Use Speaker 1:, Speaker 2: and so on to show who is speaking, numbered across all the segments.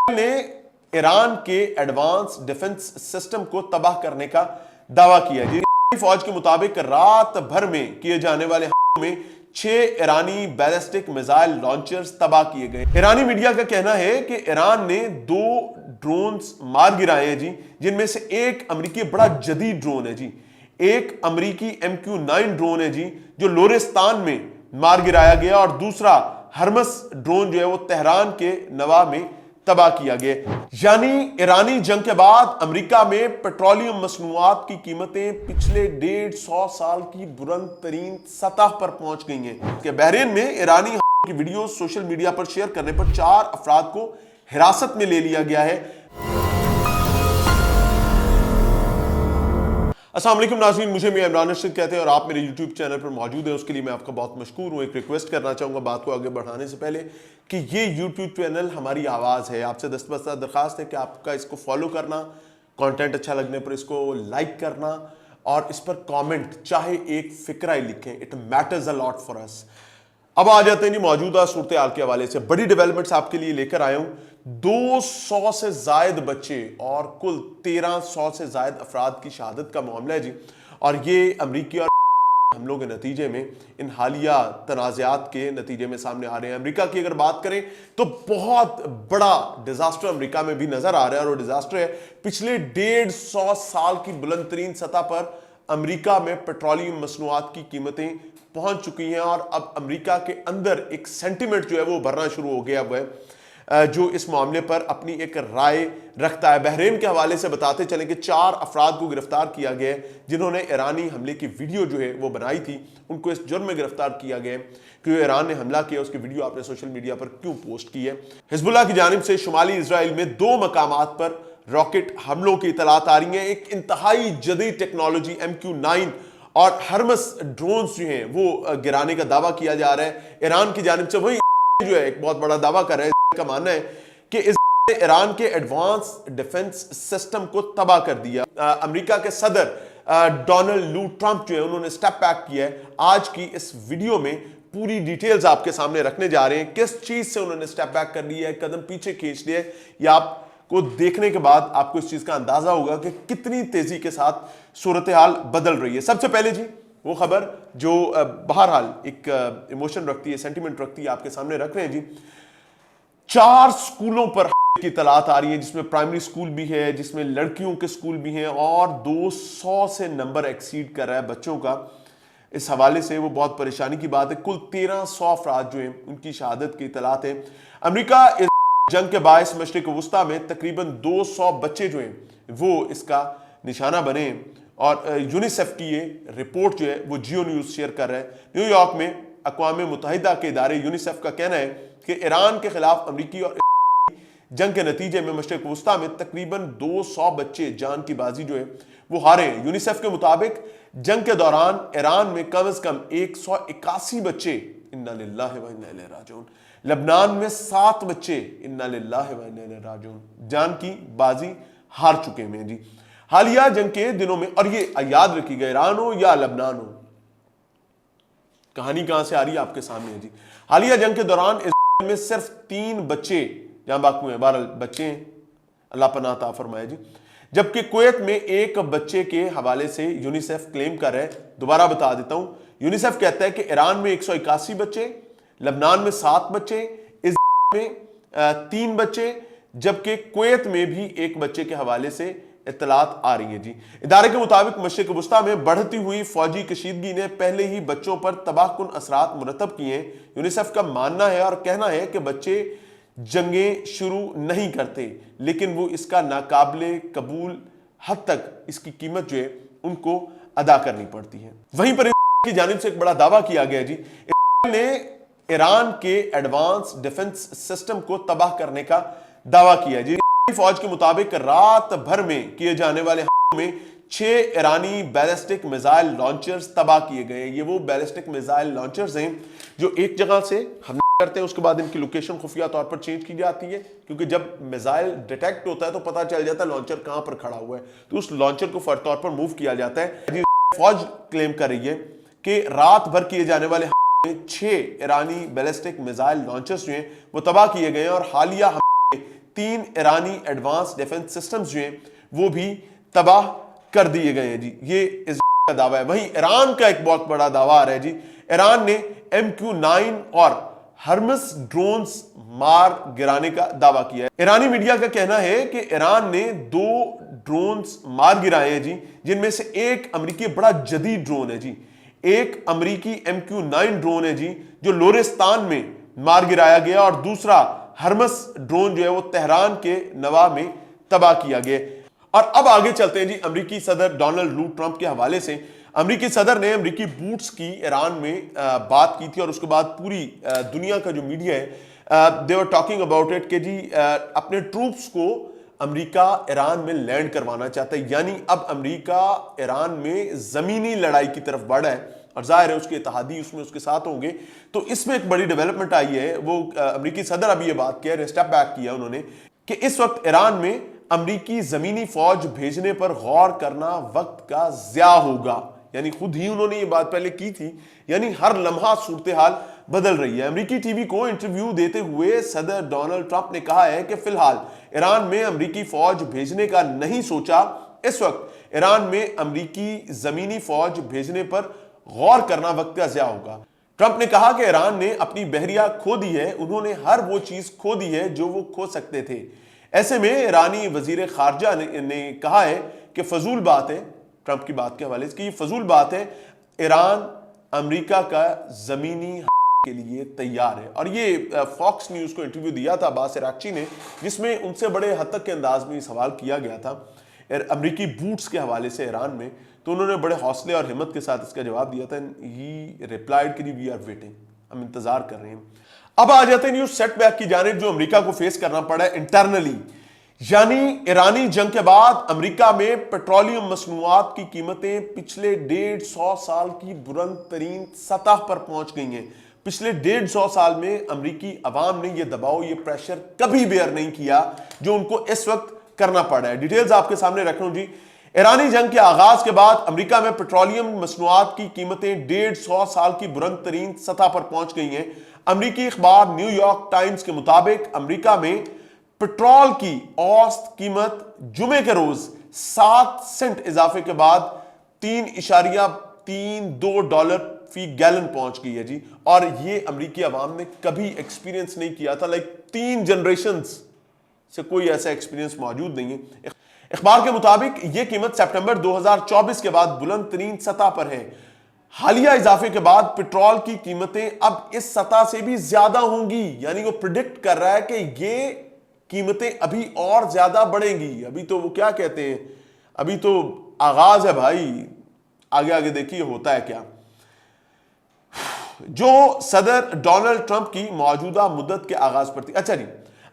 Speaker 1: ने ईरान के advance defence system को तबाह करने का दावा किया। जी फौज के मुताबिक रात भर में किए जाने वाले हमलों में 6 ईरानी बैलिस्टिक मिसाइल लॉन्चर्स तबाह किए गए। ईरानी मीडिया का कहना है कि ईरान ने 2 ड्रोन्स मार गिराए हैं जी, जिनमें से एक अमेरिकी बड़ा जदीद ड्रोन है जी, एक अमेरिकी MQ-9 ड्रोन है जी जो लोरिस्तान में मार गिराया गया, और दूसरा हर्मस ड्रोन जो है वो तेहरान के नवा में तबाह किया गया। यानी ईरानी जंग के बाद अमेरिका में पेट्रोलियम मसनूआत की कीमतें पिछले 150 साल की बुलंद तरीन सतह पर पहुंच गई हैं। कि बहरीन में ईरानी की वीडियो सोशल मीडिया पर शेयर करने पर 4 अफराद को हिरासत में ले लिया गया है। अस्सलाम वालेकुम नाज़रीन, मुझे इमरान रशीद कहते हैं और आप मेरे YouTube चैनल पर मौजूद हैं, उसके लिए मैं आपका बहुत मशकूर हूँ। एक रिक्वेस्ट करना चाहूँगा बात को आगे बढ़ाने से पहले कि ये YouTube चैनल हमारी आवाज़ है। आपसे दस्तबस्ता दरख्वास्त है कि आपका इसको फॉलो करना, कंटेंट अच्छा लगने पर इसको लाइक करना और इस पर कमेंट चाहे एक फिक्रा ही लिखें। It matters a lot for us. अब आ जाते हैं जी मौजूदा सूरत हाल के हवाले से बड़ी डेवलपमेंट्स आपके लिए लेकर आया हूं। 200 से जायद बच्चे और कुल 1300 से जायद अफराद की शहादत का मामला है जी, और ये अमरीकी और हमलों के नतीजे में, इन हालिया तनाज़ात के नतीजे में सामने आ रहे हैं। अमेरिका की अगर बात करें तो बहुत बड़ा डिजास्टर अमेरिका में भी नजर आ रहा है, और डिजास्टर है पिछले 150 साल की बुलंद तरीन सतह पर अमेरिका में पेट्रोलियम मसनूआत की कीमतें पहुंच चुकी हैं, और अब अमेरिका के अंदर एक सेंटिमेंट जो है वो भरना शुरू हो गया है जो इस मामले पर अपनी एक राय रखता है। बहरीन के हवाले से बताते चलें कि 4 अफराद को गिरफ्तार किया गया है जिन्होंने ईरानी हमले की वीडियो जो है वो बनाई थी। उनको इस जुर्म में गिरफ्तार किया गया कि ईरान ने हमला किया, उसकी वीडियो आपने सोशल मीडिया पर क्यों पोस्ट की है। हिजबुल्लाह की जानिब से शुमाली इजराइल में 2 मकामात पर रॉकेट हमलों की इतलात आ रही है। एक इंतहाई जदीद टेक्नोलॉजी MQ-9 और हर्मस ड्रोन्स जो हैं वो गिराने का दावा किया जा रहा है ईरान की जानिब से। वही जो है एक बहुत बड़ा दावा कर रहा है, का मानना है कि इस ईरान के एडवांस डिफेंस सिस्टम को तबाह कर दिया। अमेरिका के सदर डोनाल्ड लू ट्रंप जो है उन्होंने स्टेप बैक किया है। आज की इस वीडियो में पूरी डिटेल्स आपके सामने रखने जा रहे हैं, किस चीज से उन्होंने स्टेप बैक कर लिया है, कदम पीछे खींच लिया है। या आपको देखने के बाद आपको इस चीज का अंदाजा होगा कि कितनी तेजी के साथ सूरत हाल बदल रही है। सबसे पहले जी वो खबर जो बहरहाल एक इमोशन रखती है, सेंटिमेंट रखती है, आपके सामने रख रहे हैं जी। 4 स्कूलों पर की तलात आ रही है, जिसमें प्राइमरी स्कूल भी है, जिसमें लड़कियों के स्कूल भी हैं, और 200 से नंबर एक्सीड कर रहा है बच्चों का। इस हवाले से वो बहुत परेशानी की बात है। कुल 1300 अफराद जो हैं उनकी शहादत की तलात है। अमेरिका इस जंग के बायस मशरिक वस्ता में तकरीबन 200 बच्चे जो हैं वो इसका निशाना बने, और यूनिसेफ की ये रिपोर्ट जो है वो जियो न्यूज शेयर कर रहा है। न्यूयॉर्क में अक़वाम मुत्तहिदा के इदारे यूनिसेफ का कहना है कि ईरान के खिलाफ अमरीकी और जंग के नतीजे में मशरिक वस्ता में तकरीबन 200 बच्चे जान की बाजी जो है वो हारे हैं। यूनिसेफ के मुताबिक जंग के दौरान ईरान में कम से कम 181 बच्चे, इन्ना लिल्लाहि व इन्ना इलैहि राजिऊन, लबनान में 7 बच्चे, इन्ना लिल्लाहि व इन्ना इलैहि राजिऊन, जान की बाजी हार चुके हैं जी हालिया जंग के दिनों में। और ये याद रखिएगा, ईरान हो या लबनान हो, कहानी कहां से आ रही है आपके सामने है जी। हालिया जंग के दौरान इस में सिर्फ 3 बच्चे जहां बाकू हैं, 12 बच्चे हैं, अल्लाह पनाह अता फरमाए जी। जबकि कुवैत में 1 बच्चे के हवाले से यूनिसेफ क्लेम कर रहा है। दोबारा बता देता हूं, यूनिसेफ कहता है कि ईरान में 181 बच्चे, लबनान में 7 बच्चे, इज़राइल में 3 बच्चे, जबकि कुवैत में भी 1 बच्चे के हवाले से इत्तलात आ रही है जी। इदारे के मुताबिक मशरिक वस्ता में बढ़ती हुई फौजी कशीदगी ने पहले ही बच्चों पर तबाहकुन असरात मुरतब किए हैं। यूनिसेफ का मानना है और कहना है कि बच्चे जंगें शुरू नहीं करते, लेकिन वो इसका नाकाबिले कबूल हद तक इसकी कीमत जो है उनको अदा करनी पड़ती है। वहीं पर की जानिब से एक बड़ा दावा किया गया जी, इसराइल ने ईरान के एडवांस डिफेंस सिस्टम को तबाह करने का दावा किया जी। फौज के मुताबिक रात भर में किए जाने वाले हमलों में 6 ईरानी बैलिस्टिक मिसाइल लॉन्चर्स तबाह किए गए। ये वो बैलिस्टिक मिसाइल लॉन्चर्स हैं जो एक जगह से हमले करते हैं, उसके बाद इनकी लोकेशन खुफिया तौर पर चेंज की जाती है, क्योंकि जब मिसाइल डिटेक्ट होता है तो पता चल जाता है लॉन्चर कहां पर खड़ा हुआ है, तो उस लॉन्चर को फौरी तौर पर मूव किया जाता है। फौज क्लेम कर रही है कि रात भर किए जाने वाले 6 ईरानी बैलिस्टिक मिसाइल लॉन्चर्स जो हैं वो तबाह किए गए हैं, और हालिया 3 ईरानी एडवांस डिफेंस सिस्टम्स जो हैं वो भी तबाह कर दिए गए हैं जी। ये इस का दावा है। वहीं ईरान का एक बहुत बड़ा दावा आ रहा है जी। ईरान ने MQ-9 और हर्मस ड्रोन्स मार गिराने का दावा किया है। ईरानी मीडिया का कहना है कि ईरान ने 2 ड्रोन्स मार गिराए हैं जी, जिनमें से एक अमेरिकी बड़ा जदीद ड्रोन है जी। एक अमेरिकी MQ-9 ड्रोन है जी जो लोरेस्तान में मार गिराया गया, और दूसरा हर्मस ड्रोन जो है वो तेहरान के नवा में तबाह किया गया। और अब आगे चलते हैं जी अमेरिकी सदर डोनाल्ड ट्रंप के हवाले से। अमेरिकी सदर ने अमेरिकी बूट्स की ईरान में बात की थी, और उसके बाद पूरी दुनिया का जो मीडिया है दे वर टॉकिंग अबाउट इट कि जी अपने ट्रूप्स को अमेरिका ईरान में लैंड करवाना चाहता है। यानी अब अमेरिका ईरान में जमीनी लड़ाई की तरफ बढ़ा है, और जाहिर है उसके इत्तेहादी उसमें उसके साथ होंगे। तो इसमें एक बड़ी डेवलपमेंट आई है। वो अमेरिकी सदर अभी ये बात कह रहे, स्टेप बैक किया उन्होंने कि इस वक्त ईरान में अमेरिकी जमीनी फौज भेजने पर गौर करना वक्त का ज़्या होगा। यानी खुद ही उन्होंने ये बात पहले की थी। यानी हर लम्हा सूरत हाल बदल रही है। अमेरिकी टीवी को इंटरव्यू देते हुए सदर डोनाल्ड ट्रंप ने कहा है कि फिलहाल ईरान में अमेरिकी फौज भेजने का नहीं सोचा। इस वक्त ईरान में अमेरिकी जमीनी फौज भेजने पर गौर करना वक्त का ज़्या होगा। ट्रंप ने कहा कि ईरान ने अपनी बहरिया खो दी है, उन्होंने हर वो चीज खो दी है जो वो खो सकते थे। ऐसे में ईरानी वजीर खारजा ने कहा है कि फजूल बात है, ट्रंप की बात के हवाले से, कि ये फजूल बात है, ईरान अमेरिका का जमीनी के लिए तैयार है। और ये फॉक्स न्यूज को इंटरव्यू दिया था अब्बास अरागची ने, जिसमें उनसे बड़े हद तक के अंदाज में सवाल किया गया था अमेरिकी बूट्स के हवाले से ईरान में। तो उन्होंने बड़े हौसले और हिम्मत के साथ इसका जवाब दिया था। ही रिप्लाइड कि वी आर वेटिंग, हम इंतजार कर रहे हैं। अब आ जाते हैं न्यूज सेटबैक की जानिब जो अमेरिका को फेस करना पड़ा है इंटरनली। यानी ईरानी जंग के बाद अमेरिका में पेट्रोलियम मसनूआत की कीमतें पिछले 150 साल की बुलंद तरीन सतह पर पहुंच गई हैं। पिछले 150 साल में अमेरिकी अवाम ने यह दबाव, ये प्रेशर कभी बेयर नहीं किया जो उनको इस वक्त करना पड़ा है। डिटेल्स आपके सामने रख रहा हूं जी। ईरानी जंग के आगाज के बाद अमेरिका में पेट्रोलियम मसनूआत की कीमतें 150 साल की बुलंद तरीन सतह पर पहुंच गई हैं। अमेरिकी अखबार न्यूयॉर्क टाइम्स के मुताबिक अमेरिका में पेट्रोल की औसत कीमत जुमे के रोज 7 सेंट इजाफे के बाद 3.32 डॉलर फी गैलन पहुंच गई है जी। और ये अमेरिकी अवाम ने कभी एक्सपीरियंस नहीं किया था। 3 जनरेशंस से कोई ऐसा एक्सपीरियंस मौजूद नहीं है। अखबार के मुताबिक यह कीमत सितंबर 2024 के बाद बुलंद तरीन सतह पर है। हालिया इजाफे के बाद पेट्रोल की कीमतें अब इस सतह से भी ज्यादा होंगी। यानी वो प्रिडिक्ट कर रहा है कि ये कीमतें अभी और ज्यादा बढ़ेंगी। अभी तो वो क्या कहते हैं, अभी तो आगाज है भाई, आगे आगे देखिए होता है क्या। जो सदर डोनाल्ड ट्रंप की मौजूदा मुद्दत के आगाज पर थी। अच्छा जी,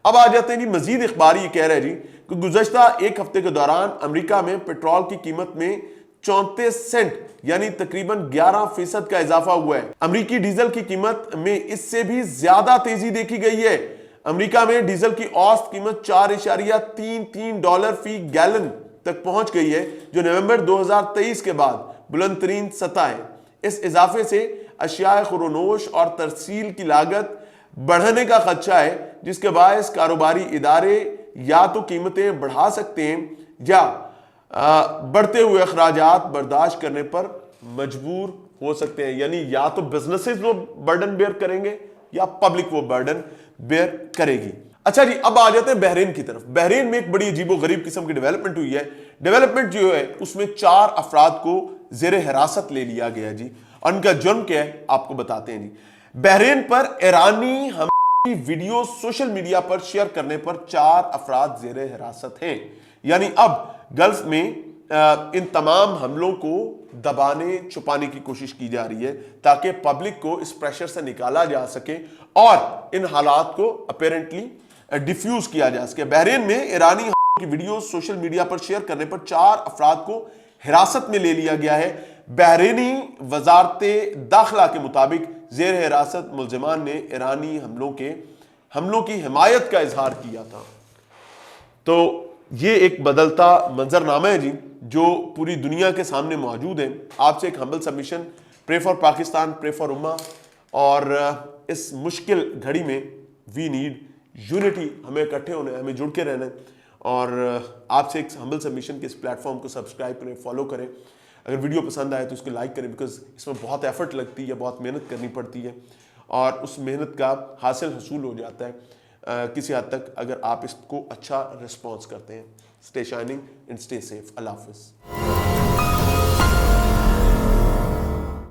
Speaker 1: अब आ जाते हैं जी मजीद अखबार ये कह रहे हैं जी कि गुज़श्ता एक हफ्ते के दौरान अमेरिका में पेट्रोल की कीमत में 34 सेंट यानी तकरीबन 11% का इजाफा हुआ है। अमेरिकी डीजल की कीमत में इससे भी ज्यादा तेजी देखी गई है। अमेरिका में डीजल की औसत कीमत 4.33 डॉलर फी गैलन तक पहुंच गई है, जो नवंबर 2023 के बाद बुलंद तरीन सतह है। इस इजाफे से अशिया खुरोनोश और तरसील की लागत बढ़ने का खदशा है, जिसके बायस कारोबारी इदारे या तो कीमतें बढ़ा सकते हैं या बढ़ते हुए अखराजात बर्दाश्त करने पर मजबूर हो सकते हैं। यानी या तो बिजनेसेस वो बर्डन बेयर करेंगे या पब्लिक वो बर्डन बेयर करेगी। अच्छा जी, अब आ जाते हैं बहरीन की तरफ। बहरीन में एक बड़ी अजीबो गरीब किस्म की डेवलपमेंट हुई है। डेवलपमेंट जो है उसमें 4 अफराद को जेर हिरासत ले लिया गया जी, और उनका जुर्म क्या है आपको बताते हैं जी। बहरीन पर ईरानी हमले की वीडियो सोशल मीडिया पर शेयर करने पर 4 अफराद जेर हिरासत हैं। यानी अब गल्फ में इन तमाम हमलों को दबाने छुपाने की कोशिश की जा रही है ताकि पब्लिक को इस प्रेशर से निकाला जा सके और इन हालात को अपेरेंटली डिफ्यूज किया जा सके। बहरीन में ईरानी हमलों की वीडियो सोशल मीडिया पर शेयर करने पर 4 अफराद को हिरासत में ले लिया गया है। बहरीनी वजारत दाखिला के मुताबिक जेर हिरासत मुलजिमान ने ईरानी हमलों की हिमायत का इजहार किया था। तो ये एक बदलता मंजरनामा है जी जो पूरी दुनिया के सामने मौजूद है। आपसे एक humble submission, pray for Pakistan, pray for उम्मा, और इस मुश्किल घड़ी में वी नीड यूनिटी, हमें इकट्ठे होना है, हमें जुड़ के रहना है। और आपसे एक हम्बल सबमिशन कि इस प्लेटफॉर्म को सब्सक्राइब करें, फॉलो करें। अगर वीडियो पसंद आए तो इसको लाइक करें, बिकॉज इसमें बहुत एफर्ट लगती है, बहुत मेहनत करनी पड़ती है और उस मेहनत का हासिल हसूल हो जाता है किसी हद तक अगर आप इसको अच्छा रिस्पॉन्स करते हैं। Stay shining and stay safe. अल्लाह हाफिज़।